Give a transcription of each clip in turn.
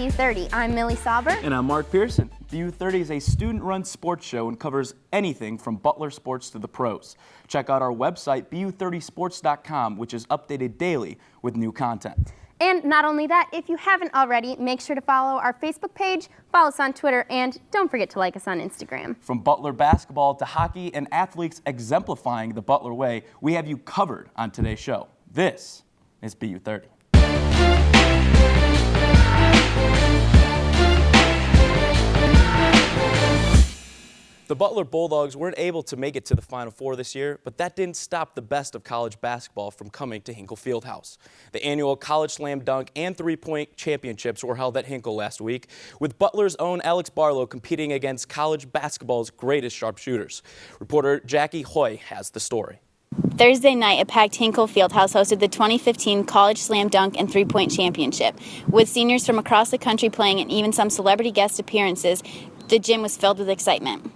BU30. I'm Millie Sauber. And I'm Mark Pearson. BU30 is a student-run sports show and covers anything from Butler Sports to the pros. Check out our website, bu30sports.com, which is updated daily with new content. And not only that, if you haven't already, make sure to follow our Facebook page, follow us on Twitter, and don't forget to like us on Instagram. From Butler basketball to hockey and athletes exemplifying the Butler way, we have you covered on today's show. This is BU30. The Butler Bulldogs weren't able to make it to the Final Four this year, but that didn't stop the best of college basketball from coming to Hinkle Fieldhouse. The annual College Slam Dunk and Three-Point Championships were held at Hinkle last week, with Butler's own Alex Barlow competing against college basketball's greatest sharpshooters. Reporter Jackie Hoy has the story. Thursday night, a packed Hinkle Fieldhouse hosted the 2015 College Slam Dunk and Three-Point Championship. With seniors from across the country playing and even some celebrity guest appearances, the gym was filled with excitement.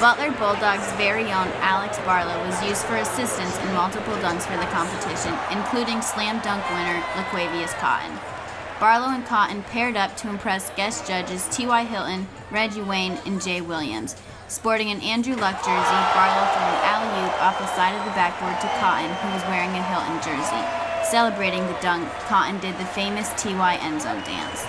Butler Bulldogs' very own Alex Barlow was used for assistance in multiple dunks for the competition, including slam dunk winner LaQuavius Cotton. Barlow and Cotton paired up to impress guest judges T.Y. Hilton, Reggie Wayne, and Jay Williams. Sporting an Andrew Luck jersey, Barlow threw an alley-oop off the side of the backboard to Cotton, who was wearing a Hilton jersey. Celebrating the dunk, Cotton did the famous T.Y. end zone dance.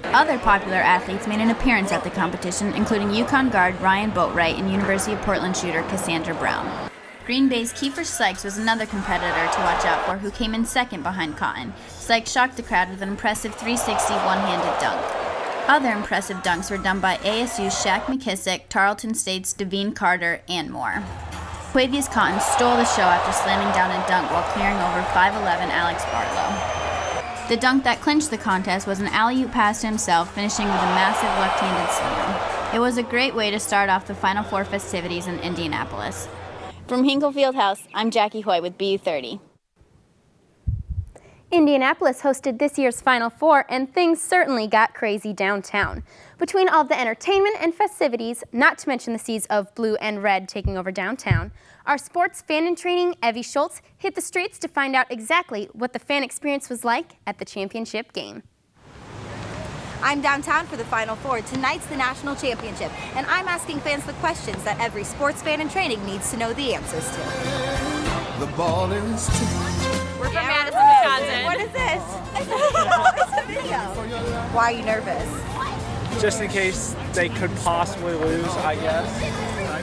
Other popular athletes made an appearance at the competition, including UConn guard Ryan Boatwright and University of Portland shooter Cassandra Brown. Green Bay's Kiefer Sykes was another competitor to watch out for, who came in second behind Cotton. Sykes shocked the crowd with an impressive 360 one-handed dunk. Other impressive dunks were done by ASU's Shaq McKissick, Tarleton State's Devine Carter, and more. LaQuavius Cotton stole the show after slamming down a dunk while clearing over 5'11" Alex Barlow. The dunk that clinched the contest was an alley-oop pass to himself, finishing with a massive left-handed slam. It was a great way to start off the Final Four festivities in Indianapolis. From Hinkle Fieldhouse, I'm Jackie Hoy with BU30. Indianapolis hosted this year's Final Four, and things certainly got crazy downtown. Between all the entertainment and festivities, not to mention the seas of blue and red taking over downtown, our sports fan in training, Evie Schultz, hit the streets to find out exactly what the fan experience was like at the championship game. I'm downtown for the Final Four. Tonight's the national championship, and I'm asking fans the questions that every sports fan in training needs to know the answers to. The ball is We're from Madison, Wisconsin. What is this? It's a video. Why are you nervous? Just in case they could possibly lose, I guess.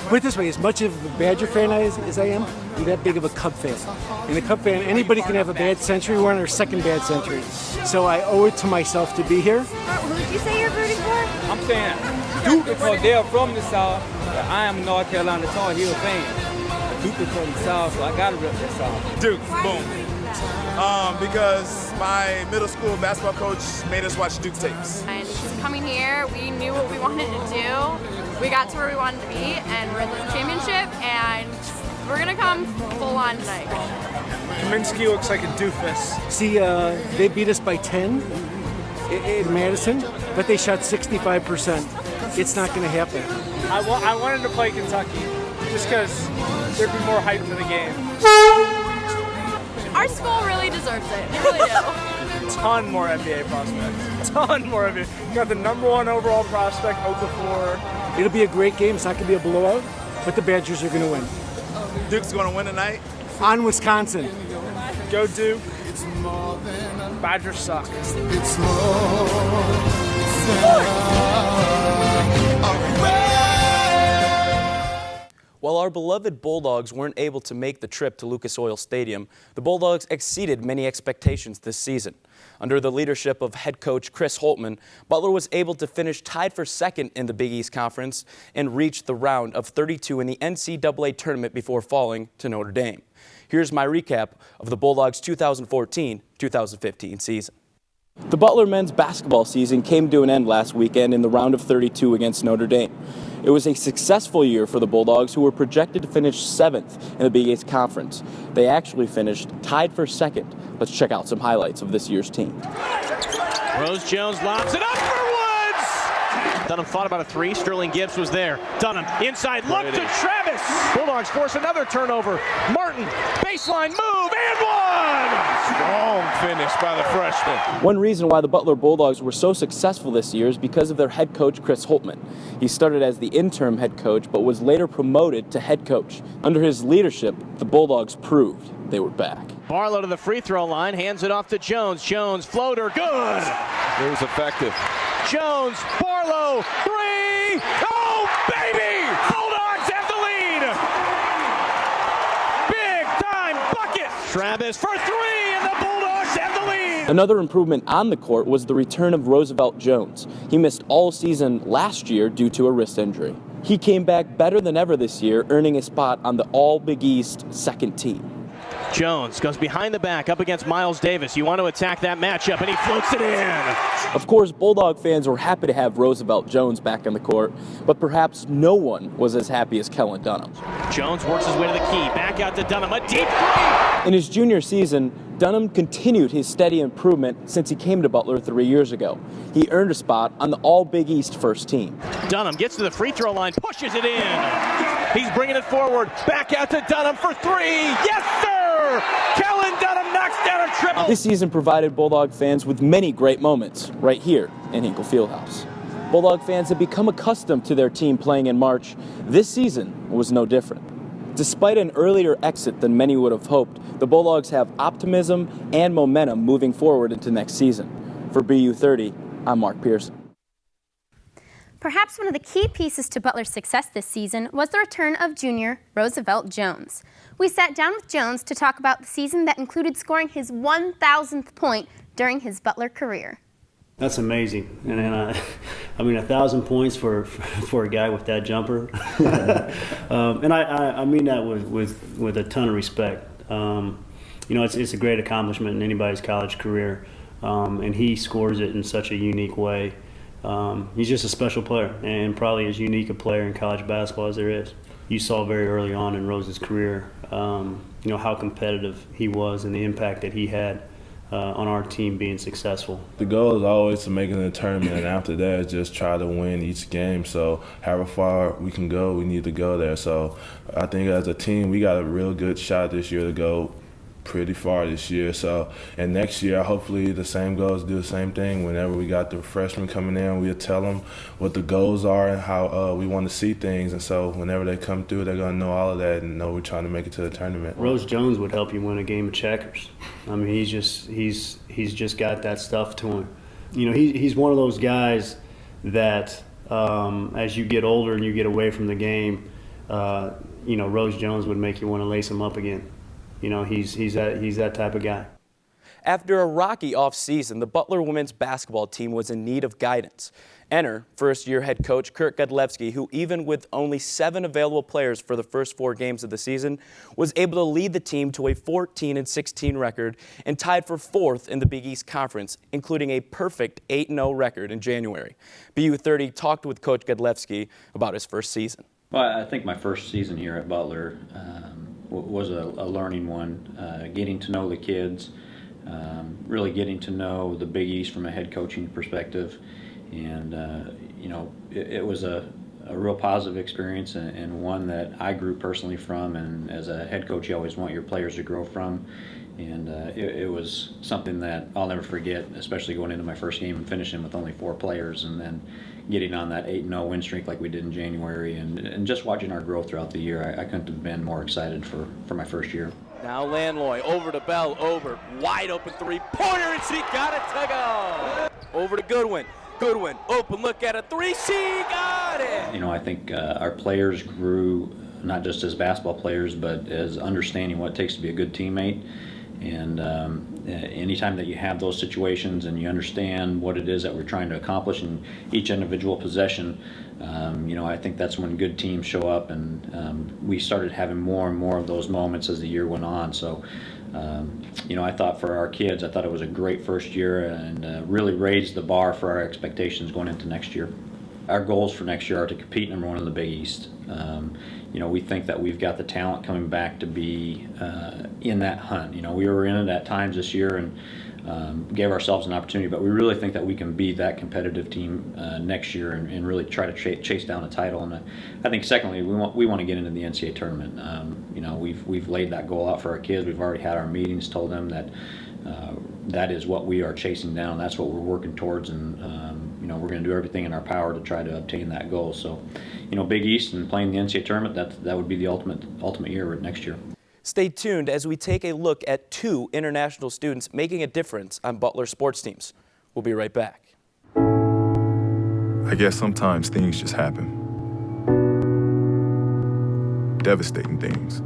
Put it this way, as much of a Badger fan as I am, I'm that big of a Cub fan. And a Cub fan, anybody can have a bad century. We're on our second bad century. So I owe it to myself to be here. Who did you say you're rooting for? I'm saying Duke because they're from the South. I am a North Carolina Tar Heel fan. Duke is from the South, so I gotta rep the South. Duke, boom. Because my middle school basketball coach made us watch Duke tapes. And coming here, we knew what we wanted to do. We got to where we wanted to be, and we're at the championship, and we're gonna come full on tonight. Kaminsky looks like a doofus. See, they beat us by 10 in Madison, but they shot 65%. It's not going to happen. I wanted to play Kentucky just because there'd be more hype for the game. Our school really deserves it. They really do. Ton more NBA prospects. Ton more NBA. You got the #1 overall prospect, Okafor. It'll be a great game. It's not going to be a blowout, but the Badgers are going to win. Duke's going to win tonight. On Wisconsin. Go Duke. Badgers suck. While our beloved Bulldogs weren't able to make the trip to Lucas Oil Stadium, the Bulldogs exceeded many expectations this season. Under the leadership of head coach Chris Holtman, Butler was able to finish tied for second in the Big East Conference and reach the round of 32 in the NCAA tournament before falling to Notre Dame. Here's my recap of the Bulldogs' 2014-2015 season. The Butler men's basketball season came to an end last weekend in the round of 32 against Notre Dame. It was a successful year for the Bulldogs, who were projected to finish 7th in the Big East Conference. They actually finished tied for second. Let's check out some highlights of this year's team. Rose Jones lobs it up for Woods! Dunham thought about a three. Sterling Gibbs was there. Dunham inside, look to Travis. Bulldogs force another turnover. Martin, baseline move, and one! Strong finish by the freshman. One reason why the Butler Bulldogs were so successful this year is because of their head coach, Chris Holtmann. He started as the interim head coach, but was later promoted to head coach. Under his leadership, the Bulldogs proved they were back. Barlow to the free throw line, hands it off to Jones. Jones, floater, good! It was effective. Jones, Barlow, three! Oh, baby! Bulldogs have the lead! Big time bucket! Travis for three, and the Bulldogs have the lead! Another improvement on the court was the return of Roosevelt Jones. He missed all season last year due to a wrist injury. He came back better than ever this year, earning a spot on the All-Big East second team. Jones goes behind the back up against Miles Davis. You want to attack that matchup, and he floats it in. Of course, Bulldog fans were happy to have Roosevelt Jones back on the court, but perhaps no one was as happy as Kellen Dunham. Jones works his way to the key. Back out to Dunham. A deep three! In his junior season, Dunham continued his steady improvement since he came to Butler 3 years ago. He earned a spot on the All-Big East first team. Dunham gets to the free throw line, pushes it in. He's bringing it forward. Back out to Dunham for three. Yes, sir! Kellen Dunham knocks down a triple. This season provided Bulldog fans with many great moments right here in Hinkle Fieldhouse. Bulldog fans have become accustomed to their team playing in March. This season was no different. Despite an earlier exit than many would have hoped, the Bulldogs have optimism and momentum moving forward into next season. For BU 30, I'm Mark Pearson. Perhaps one of the key pieces to Butler's success this season was the return of junior Roosevelt Jones. We sat down with Jones to talk about the season that included scoring his 1,000th point during his Butler career. That's amazing, and I mean 1,000 points for a guy with that jumper, and I mean that with a ton of respect. You know, it's a great accomplishment in anybody's college career, and he scores it in such a unique way. He's just a special player, and probably as unique a player in college basketball as there is. You saw very early on in Rose's career, you know, how competitive he was and the impact that he had on our team being successful. The goal is always to make it in the tournament, and after that, just try to win each game. So however far we can go, we need to go there. So I think as a team, we got a real good shot this year to go pretty far this year. So, and next year, hopefully the same goals, do the same thing. Whenever we got the freshmen coming in, we'll tell them what the goals are and how we want to see things. And so whenever they come through, they're going to know all of that and know we're trying to make it to the tournament. Rose Jones would help you win a game of checkers. I mean, he's just got that stuff to him. You know, he's one of those guys that as you get older and you get away from the game, you know, Rose Jones would make you want to lace him up again. You know, he's that type of guy. After a rocky offseason, the Butler women's basketball team was in need of guidance. Enter first-year head coach Kurt Godlewski, who even with only 7 available players for the first 4 games of the season, was able to lead the team to a 14-16 record and tied for 4th in the Big East Conference, including a perfect 8-0 record in January. BU 30 talked with Coach Godlewski about his first season. Well, I think my first season here at Butler was a learning one, getting to know the kids, really getting to know the Big East from a head coaching perspective, and you know, it was a real positive experience and one that I grew personally from, and as a head coach you always want your players to grow from, and it was something that I'll never forget, especially going into my first game and finishing with only 4 players and then getting on that 8-0 win streak like we did in January, and just watching our growth throughout the year. I couldn't have been more excited for my first year. Now Landloy over to Bell, over, wide open three-pointer, and she got it to go. Over to Goodwin, open look at a 3, she got it! You know, I think our players grew not just as basketball players, but as understanding what it takes to be a good teammate. And anytime that you have those situations and you understand what it is that we're trying to accomplish in each individual possession, you know, I think that's when good teams show up, and we started having more and more of those moments as the year went on. So, you know, I thought for our kids, I thought it was a great first year and really raised the bar for our expectations going into next year. Our goals for next year are to compete number 1 in the Big East. You know, we think that we've got the talent coming back to be in that hunt. You know, we were in it at times this year, and gave ourselves an opportunity, but we really think that we can be that competitive team next year and really try to chase down a title. And I think secondly, we want to get into the NCAA tournament. We've laid that goal out for our kids. We've already had our meetings, told them that that is what we are chasing down. That's what we're working towards, and we're going to do everything in our power to try to obtain that goal. So, Big East and playing the NCAA tournament, that would be the ultimate year next year. Stay tuned as we take a look at 2 international students making a difference on Butler sports teams. We'll be right back. I guess sometimes things just happen. Devastating things.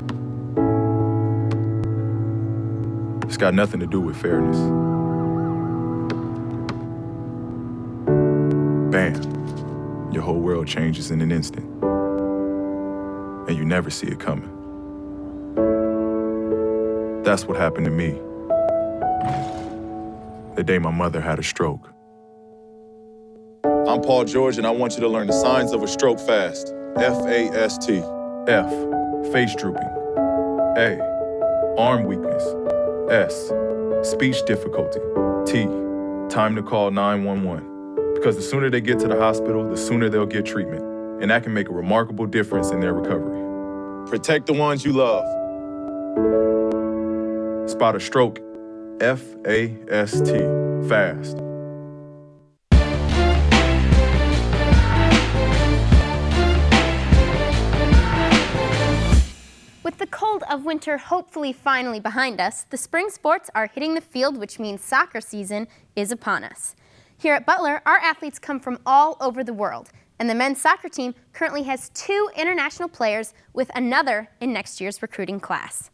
It's got nothing to do with fairness. Bam, your whole world changes in an instant. And you never see it coming. That's what happened to me the day my mother had a stroke. I'm Paul George, and I want you to learn the signs of a stroke fast. F-A-S-T. F, face drooping. A, arm weakness. S, speech difficulty. T, time to call 911. Because the sooner they get to the hospital, the sooner they'll get treatment. And that can make a remarkable difference in their recovery. Protect the ones you love. Spot a stroke. F-A-S-T. Fast. With the cold of winter hopefully finally behind us, the spring sports are hitting the field, which means soccer season is upon us. Here at Butler, our athletes come from all over the world, and the men's soccer team currently has 2 international players with another in next year's recruiting class.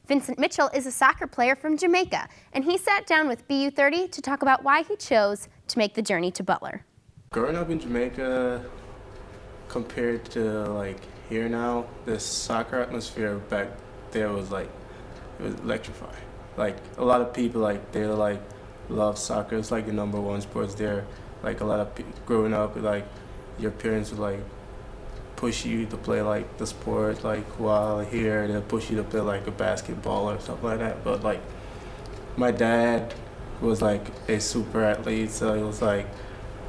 Vincent Mitchell is a soccer player from Jamaica, and he sat down with BU30 to talk about why he chose to make the journey to Butler. Growing up in Jamaica, compared to here now, the soccer atmosphere back there was it was electrifying. A lot of people they love soccer. It's the #1 sports there. A lot of people growing up, your parents would push you to play the sport. While here they'll push you to play a basketball or stuff like that. But my dad was a super athlete, so he was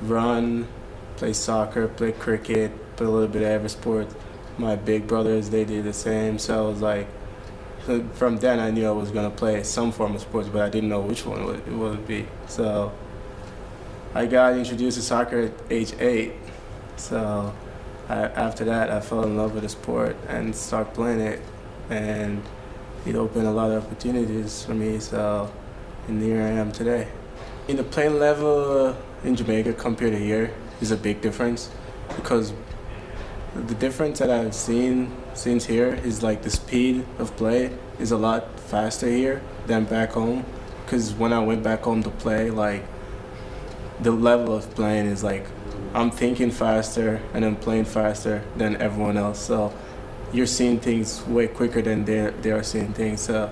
run, play soccer, play cricket, play a little bit of every sport. My big brothers, they did the same, so it was from then I knew I was gonna play some form of sports, but I didn't know which one it would be. So I got introduced to soccer at age 8. So after that, I fell in love with the sport and started playing it, and it opened a lot of opportunities for me. So, and here I am today. In the playing level in Jamaica compared to here is a big difference, because the difference that I've seen since here is the speed of play is a lot faster here than back home. Because when I went back home to play, the level of playing is I'm thinking faster and I'm playing faster than everyone else. So you're seeing things way quicker than they are seeing things. So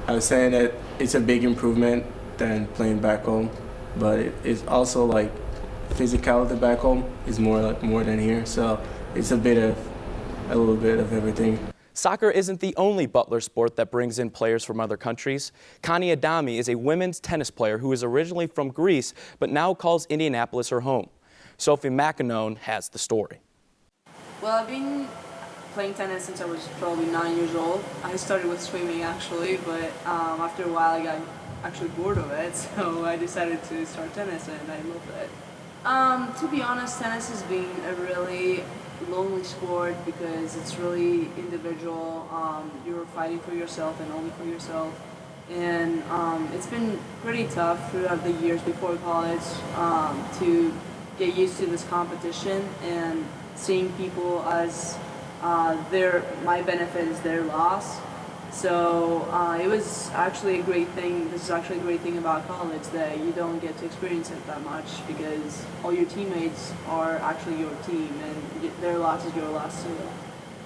I was saying that it's a big improvement than playing back home, but it's also physicality back home is more than here. So it's a little bit of everything. Soccer isn't the only Butler sport that brings in players from other countries. Connie Adami is a women's tennis player who is originally from Greece, but now calls Indianapolis her home. Sophie McEnone has the story. Well, I've been playing tennis since I was probably 9 years old. I started with swimming actually, but after a while I got actually bored of it, so I decided to start tennis and I loved it. To be honest, tennis has been a really lonely sport because it's really individual. You're fighting for yourself and only for yourself. And it's been pretty tough throughout the years before college to get used to this competition and seeing people as my benefit is their loss. So it was actually a great thing. This is actually a great thing about college, that you don't get to experience it that much because all your teammates are actually your team and their loss is your loss too.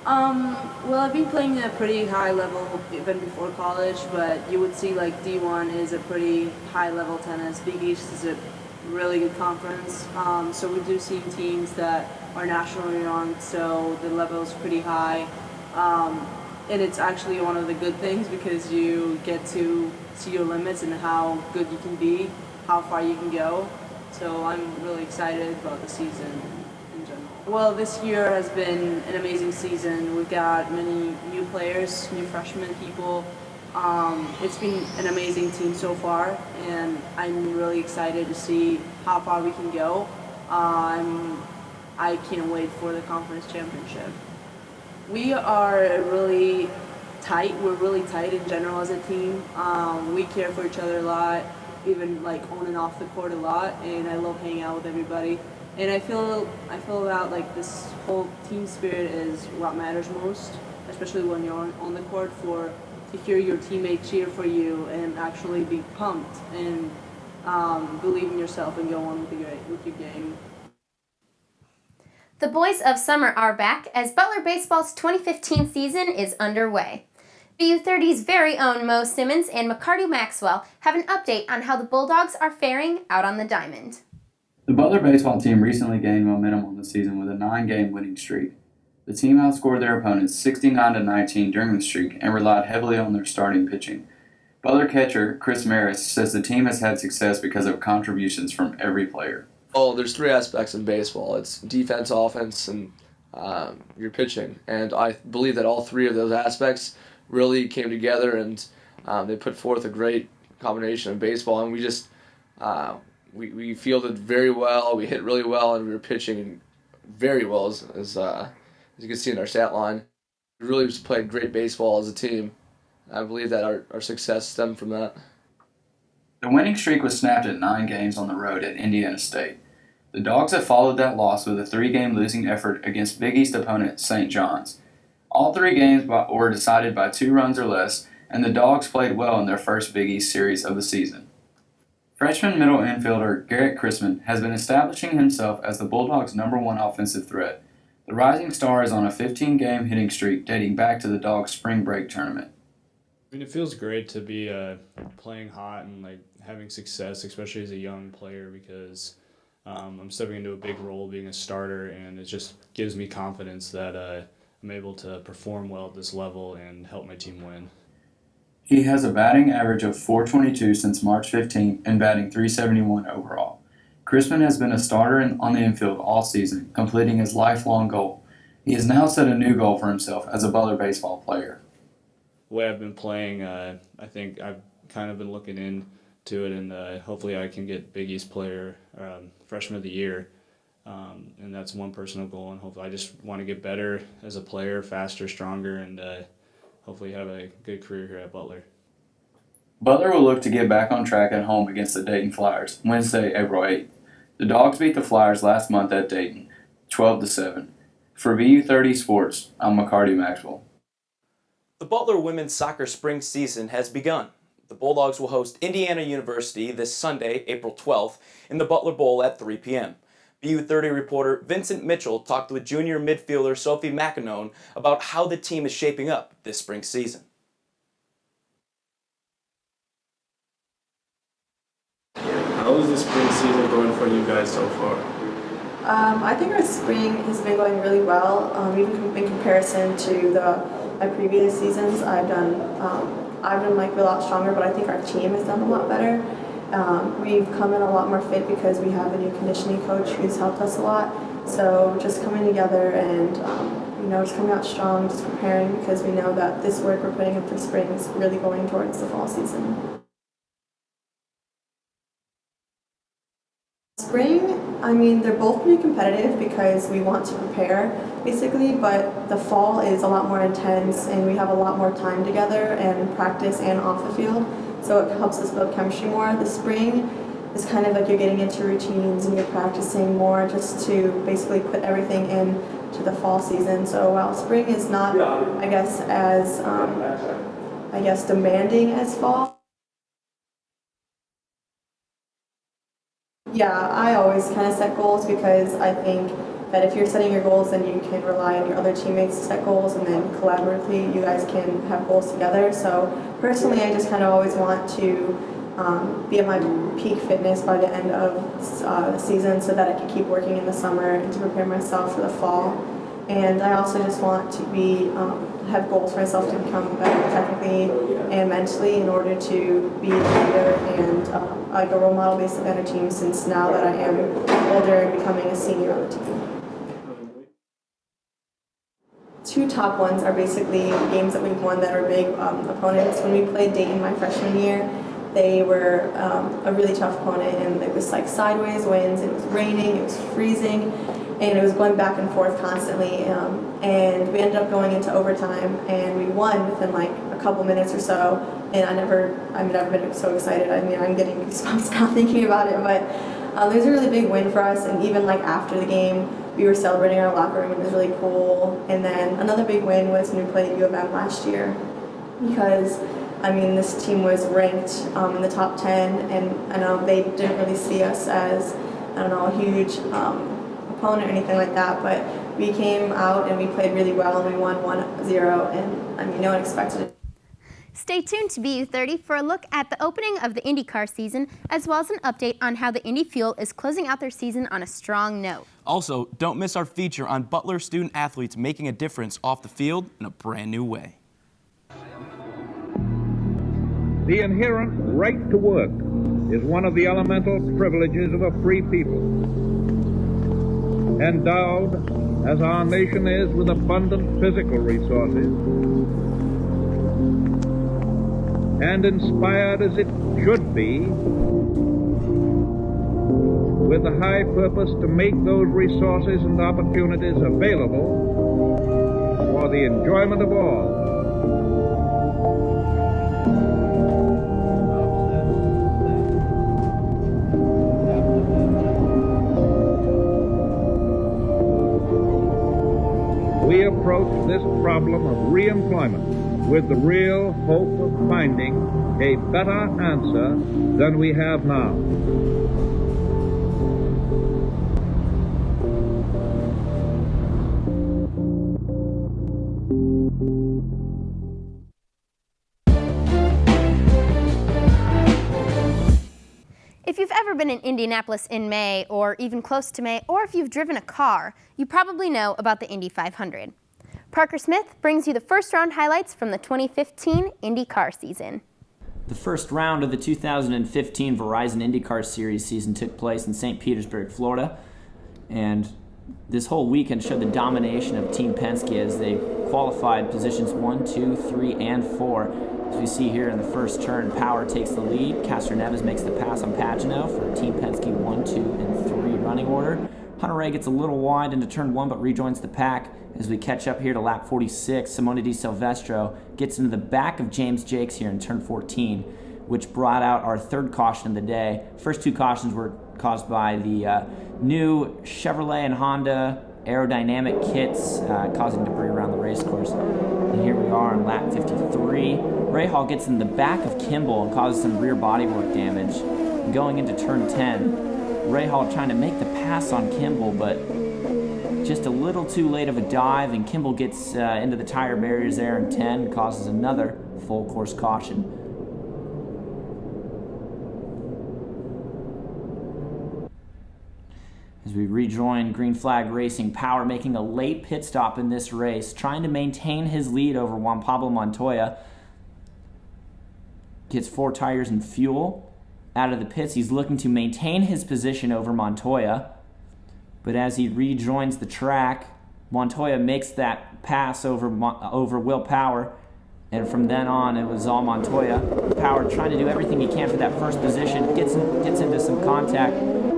Well, I've been playing at a pretty high level even before college, but you would see D1 is a pretty high level tennis. Big East is a really good conference. So we do see teams that are nationally ranked, so the level is pretty high. it's actually one of the good things because you get to see your limits and how good you can be, how far you can go. So I'm really excited about the season in general. Well, this year has been an amazing season. We've got many new players, new freshmen people. It's been an amazing team so far, and I'm really excited to see how far we can go. I can't wait for the conference championship. We are really tight. We're really tight in general as a team. We care for each other a lot, even like on and off the court a lot, and I love hanging out with everybody. And I feel about like this whole team spirit is what matters most, especially when you're on the court, to hear your teammates cheer for you and actually be pumped and believe in yourself and go on with your game. The boys of summer are back as Butler Baseball's 2015 season is underway. BU30's very own Mo Simmons and McCarty Maxwell have an update on how the Bulldogs are faring out on the diamond. The Butler baseball team recently gained momentum on the season with a 9-game winning streak. The team outscored their opponents 69-19 during the streak and relied heavily on their starting pitching. Butler catcher Chris Maris says the team has had success because of contributions from every player. Oh, there's 3 aspects in baseball. It's defense, offense, and your pitching. And I believe that all 3 of those aspects really came together, and they put forth a great combination of baseball. And we just we fielded very well, we hit really well, and we were pitching very well, as you can see in our stat line. We really just played great baseball as a team. I believe that our success stemmed from that. The winning streak was snapped at 9 games on the road at Indiana State. The Dogs have followed that loss with a 3-game losing effort against Big East opponent St. John's. All 3 games were decided by 2 runs or less, and the Dogs played well in their first Big East series of the season. Freshman middle infielder Garrett Chrisman has been establishing himself as the Bulldogs' #1 offensive threat. The rising star is on a 15-game hitting streak dating back to the Dogs' spring break tournament. I mean, it feels great to be playing hot and like having success, especially as a young player, because I'm stepping into a big role being a starter, and it just gives me confidence that I'm able to perform well at this level and help my team win. He has a batting average of .422 since March 15 and batting .371 overall. Chrisman has been a starter on the infield all season, completing his lifelong goal. He has now set a new goal for himself as a Butler baseball player. The way I've been playing, I think I've kind of been looking into it, and hopefully I can get Big East player, freshman of the year, and that's one personal goal, and hopefully I just want to get better as a player, faster, stronger, and hopefully have a good career here at Butler. Butler will look to get back on track at home against the Dayton Flyers Wednesday, April 8th. The Dogs beat the Flyers last month at Dayton, 12-7. For BU30 Sports, I'm McCarty Maxwell. The Butler women's soccer spring season has begun. The Bulldogs will host Indiana University this Sunday, April 12th, in the Butler Bowl at 3 p.m. BU30 reporter Vincent Mitchell talked with junior midfielder Sophie McEnone about how the team is shaping up this spring season. How is the spring season going for you guys so far? I think our spring has been going really well, even in comparison to my previous seasons. I've done like a lot stronger, but I think our team has done a lot better. We've come in a lot more fit because we have a new conditioning coach who's helped us a lot. So just coming together and just coming out strong, just preparing, because we know that this work we're putting in for spring is really going towards the fall season. Spring, I mean, they're both pretty competitive because we want to prepare, basically, but the fall is a lot more intense and we have a lot more time together and practice and off the field, so it helps us build chemistry more. The spring is kind of like you're getting into routines and you're practicing more just to basically put everything in to the fall season. So while spring is not, I guess, as demanding as fall, yeah, I always kind of set goals because I think that if you're setting your goals, then you can rely on your other teammates to set goals, and then collaboratively you guys can have goals together. So personally, I just kind of always want to be at my peak fitness by the end of the season so that I can keep working in the summer and to prepare myself for the fall. And I also just want to have goals for myself to become better technically and mentally in order to be a leader and like a role model basically on a team, since now that I am older and becoming a senior on the team. Two top ones are basically games that we've won that are big opponents. When we played Dayton my freshman year, they were a really tough opponent, and it was like sideways winds, it was raining, it was freezing, and it was going back and forth constantly, and we ended up going into overtime, and we won within like a couple minutes or so, and I've never been so excited. I mean, I'm getting goosebumps now thinking about it, but it was a really big win for us, and even like after the game, we were celebrating in our locker room, and it was really cool. And then another big win was when we played U of M last year, because I mean, this team was ranked in the top 10, and I know they didn't really see us as, I don't know, a huge opponent or anything like that, but we came out and we played really well, and we won 1-0, and I mean, no one expected it. Stay tuned to BU30 for a look at the opening of the IndyCar season, as well as an update on how the Indy Fuel is closing out their season on a strong note. Also, don't miss our feature on Butler student athletes making a difference off the field in a brand new way. The inherent right to work is one of the elemental privileges of a free people. Endowed, as our nation is, with abundant physical resources, and inspired as it should be, with the high purpose to make those resources and opportunities available for the enjoyment of all. We approach this problem of re-employment with the real hope of finding a better answer than we have now. If you've ever been in Indianapolis in May, or even close to May, or if you've driven a car, you probably know about the Indy 500. Parker Smith brings you the first round highlights from the 2015 IndyCar season. The first round of the 2015 Verizon IndyCar Series season took place in St. Petersburg, Florida, and this whole weekend showed the domination of Team Penske as they qualified positions 1, 2, 3, and 4. As we see here in the first turn, Power takes the lead. Castor Neves makes the pass on Pagano for Team Penske 1, 2, and 3 running order. Hunter-Reay gets a little wide into turn 1 but rejoins the pack. As we catch up here to lap 46, Simone Di Silvestro gets into the back of James Jakes here in turn 14, which brought out our third caution of the day. First two cautions were caused by the new Chevrolet and Honda aerodynamic kits causing debris around the race course. And here we are on lap 53. Rahal gets in the back of Kimball and causes some rear bodywork damage. Going into turn 10, Rahal trying to make the pass on Kimball, but just a little too late of a dive, and Kimball gets into the tire barriers there in 10 and causes another full course caution. As we rejoin Green Flag Racing, Power making a late pit stop in this race, trying to maintain his lead over Juan Pablo Montoya. Gets 4 tires and fuel out of the pits. He's looking to maintain his position over Montoya. But as he rejoins the track, Montoya makes that pass over Will Power. And from then on, it was all Montoya. Power trying to do everything he can for that first position. Gets into some contact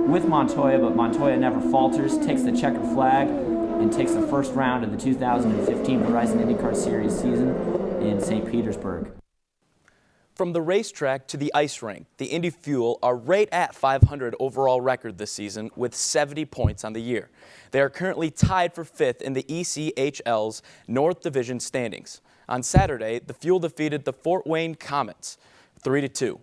with Montoya, but Montoya never falters. Takes the checkered flag and takes the first round of the 2015 Verizon IndyCar Series season in St. Petersburg. From the racetrack to the ice rink, the Indy Fuel are right at 500 overall record this season with 70 points on the year. They are currently tied for 5th in the ECHL's North Division standings. On Saturday, the Fuel defeated the Fort Wayne Comets 3-2.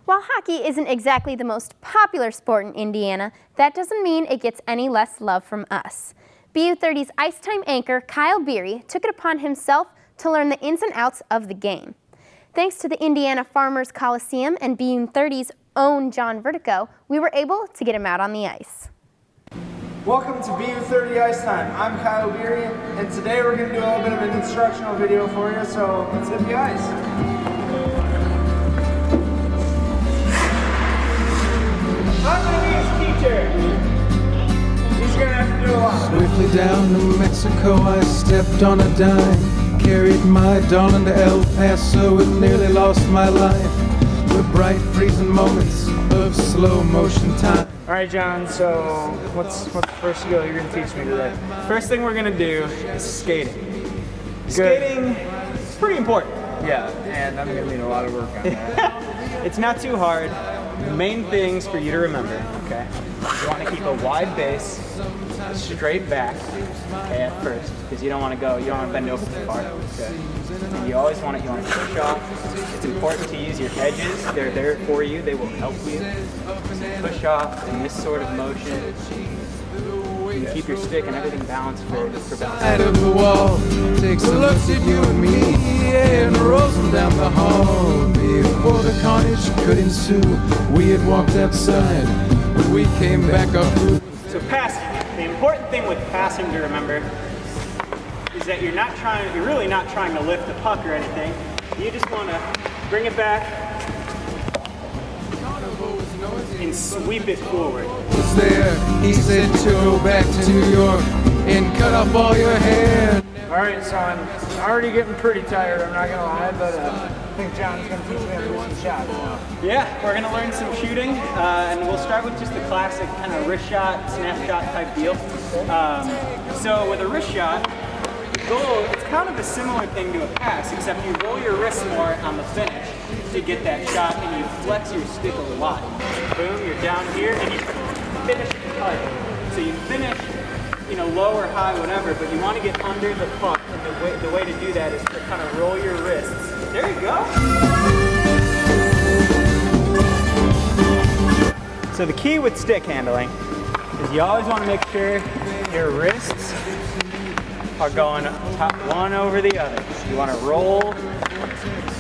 While hockey isn't exactly the most popular sport in Indiana, that doesn't mean it gets any less love from us. BU30's Ice Time anchor Kyle Beery took it upon himself to learn the ins and outs of the game. Thanks to the Indiana Farmers Coliseum and BU30's own John Vertico, we were able to get him out on the ice. Welcome to BU30 Ice Time. I'm Kyle Beery, and today we're going to do a little bit of an instructional video for you, so let's hit the ice. I'm going to be his teacher. He's going to have to do a lot. Swiftly down to Mexico, I stepped on a dime. Carried my darling to El Paso and nearly lost my life. With bright freezing moments of slow motion time. All right, John, so what's the first skill you're going to teach me today? First thing we're going to do is skating. Skating is pretty important. Yeah, and I'm going to need a lot of work on that. It's not too hard. The main things for you to remember, okay? You want to keep a wide base, straight back, okay, at first, because you don't want to bend over too far. Okay. And you always want to push off. It's important to use your edges. They're there for you. They will help you. So push off in this sort of motion. You keep your stick and everything balanced for balance. Out of the wall, takes a look at you and me, and rolls them down the hall. Before the carnage could ensue, we had walked outside, but we came back up. So passing. The important thing with passing to remember is that you're really not trying to lift the puck or anything. You just want to bring it back and sweep it forward. Was there, he said, to go back to New York and cut off all your hair. All right, so I'm already getting pretty tired, I'm not going to lie, but I think John's going to teach me how to do some shots. Yeah, we're going to learn some shooting, and we'll start with just the classic kind of wrist shot, snap shot type deal. So with a wrist shot, it's kind of a similar thing to a pass, except you roll your wrist more on the finish to get that shot, and you flex your stick a lot. Boom, you're down here, and you finish tight. So you finish, low or high, whatever, but you want to get under the puck, and the way to do that is to kind of roll your wrists. There you go. So the key with stick handling is you always want to make sure your wrists are going top one over the other. You want to roll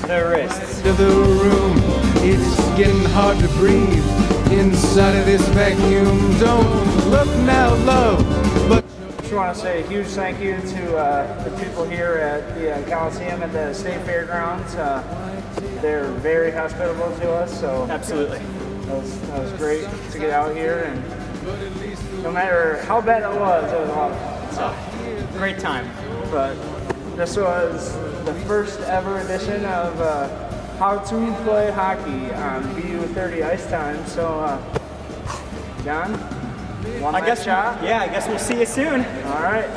the wrists. To the room, it's getting hard to breathe inside of this vacuum. Don't look now, love, but I just want to say a huge thank you to the people here at the Coliseum at the State Fairgrounds. They're very hospitable to us, so absolutely. That was great to get out here, and no matter how bad it was a lot of fun. So, great time. But this was the first ever edition of How to Play Hockey on BU30 Ice Time. So, John, one last shot? Yeah, I guess we'll see you soon. All right.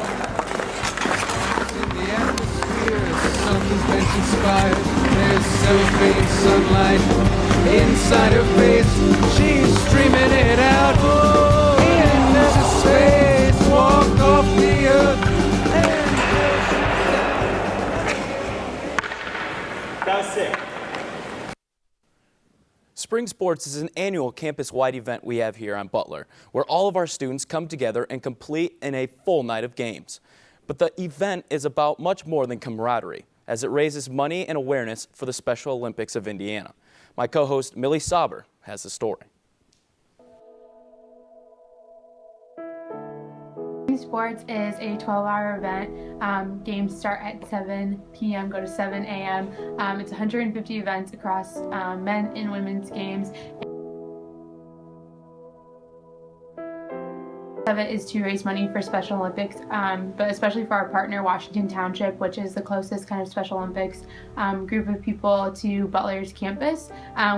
Something's been inspired. There's cellophane sunlight inside her face. She's streaming it out into space. Walk off the earth. That was sick. Spring Sports is an annual campus-wide event we have here on Butler, where all of our students come together and complete in a full night of games. But the event is about much more than camaraderie, as it raises money and awareness for the Special Olympics of Indiana. My co-host Millie Sauber has the story. Sports is a 12-hour event. Games start at 7 p.m., go to 7 a.m. It's 150 events across men and women's games. Of it is to raise money for Special Olympics, but especially for our partner Washington Township, which is the closest kind of Special Olympics group of people to Butler's campus.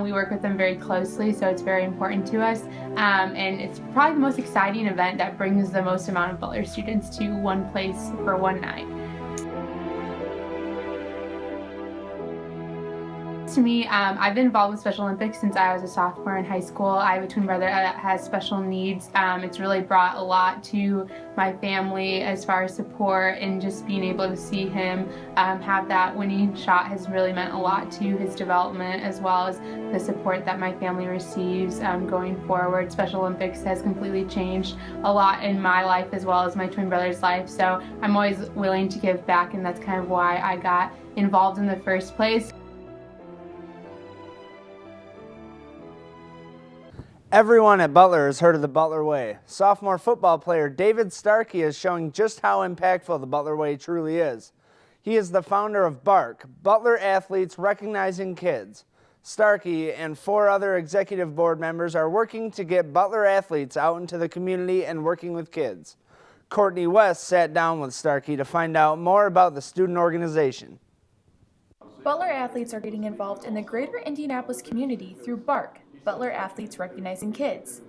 We work with them very closely, so it's very important to us, and it's probably the most exciting event that brings the most amount of Butler students to one place for one night. To me, I've been involved with Special Olympics since I was a sophomore in high school. I have a twin brother that has special needs. It's really brought a lot to my family as far as support, and just being able to see him have that winning shot has really meant a lot to his development, as well as the support that my family receives going forward. Special Olympics has completely changed a lot in my life as well as my twin brother's life, so I'm always willing to give back, and that's kind of why I got involved in the first place. Everyone at Butler has heard of the Butler Way. Sophomore football player David Starkey is showing just how impactful the Butler Way truly is. He is the founder of BARK, Butler Athletes Recognizing Kids. Starkey and 4 other executive board members are working to get Butler athletes out into the community and working with kids. Courtney West sat down with Starkey to find out more about the student organization. Butler athletes are getting involved in the greater Indianapolis community through BARK, Butler Athletes Recognizing Kids.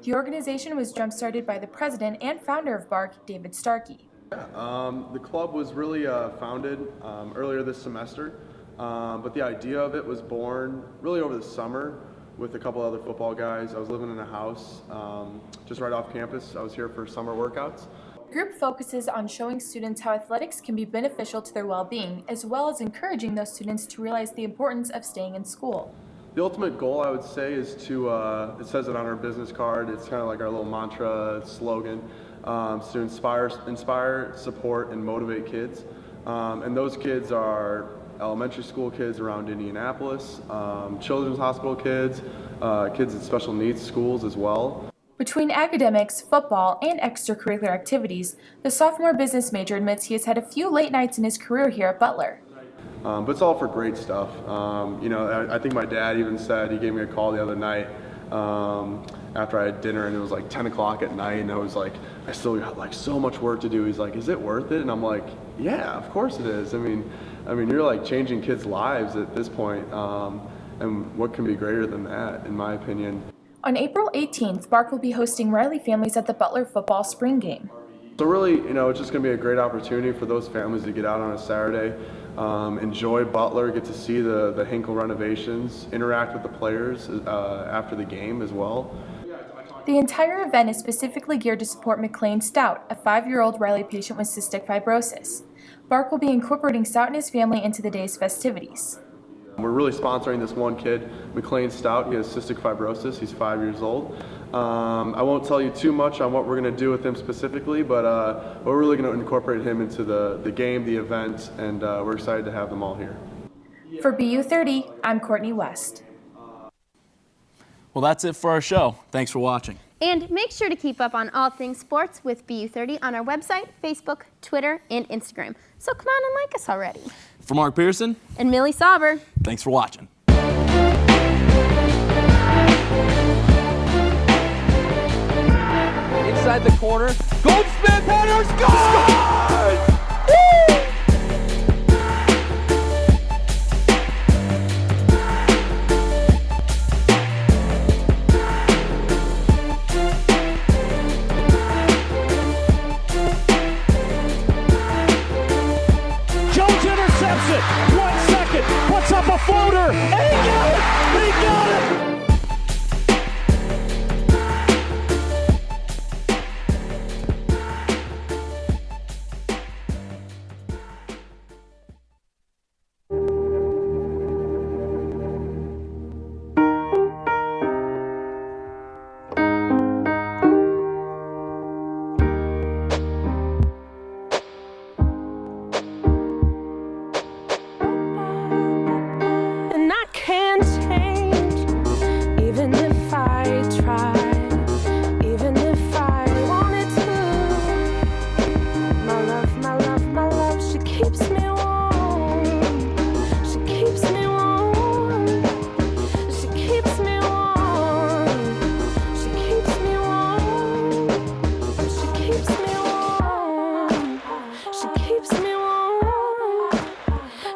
The organization was jump-started by the president and founder of BARK, David Starkey. The club was really founded earlier this semester, but the idea of it was born really over the summer with a couple other football guys. I was living in a house just right off campus. I was here for summer workouts. The group focuses on showing students how athletics can be beneficial to their well-being, as well as encouraging those students to realize the importance of staying in school. The ultimate goal, I would say, is to, it says it on our business card, it's kind of like our little mantra, slogan, to inspire, support, and motivate kids. And those kids are elementary school kids around Indianapolis, children's hospital kids, kids in special needs schools as well. Between academics, football, and extracurricular activities, the sophomore business major admits he has had a few late nights in his career here at Butler. But it's all for great stuff. You know, I think my dad even said, he gave me a call the other night after I had dinner, and it was like 10 o'clock at night, and I was like, I still got like so much work to do. He's like, is it worth it? And I'm like, yeah, of course it is. I mean, you're like changing kids' lives at this point, and what can be greater than that, in my opinion. On April 18th, BARK will be hosting Riley families at the Butler football spring game. So really, you know, it's just going to be a great opportunity for those families to get out on a Saturday, enjoy Butler, get to see the Hinkle renovations, interact with the players after the game as well. The entire event is specifically geared to support McLean Stout, a 5-year-old Riley patient with cystic fibrosis. BARK will be incorporating Stout and his family into the day's festivities. We're really sponsoring this one kid, McLean Stout. He has cystic fibrosis. He's 5 years old. I won't tell you too much on what we're going to do with him specifically, but we're really going to incorporate him into the game, the event, and we're excited to have them all here. For BU30, I'm Courtney West. Well, that's it for our show. Thanks for watching. And make sure to keep up on all things sports with BU30 on our website, Facebook, Twitter, and Instagram. So come on and like us already. For Mark Pearson and Millie Sauber, thanks for watching. Inside the corner, Goldsmith header, scores! Woo! Intercepts it. 1 second. Puts up a floater. And he got it. He got it.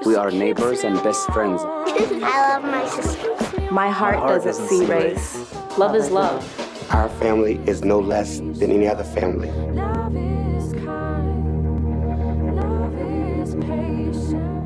We are neighbors and best friends. I love my sister. My heart doesn't see race. Love is love. Our family is no less than any other family. Love is kind, love is patient.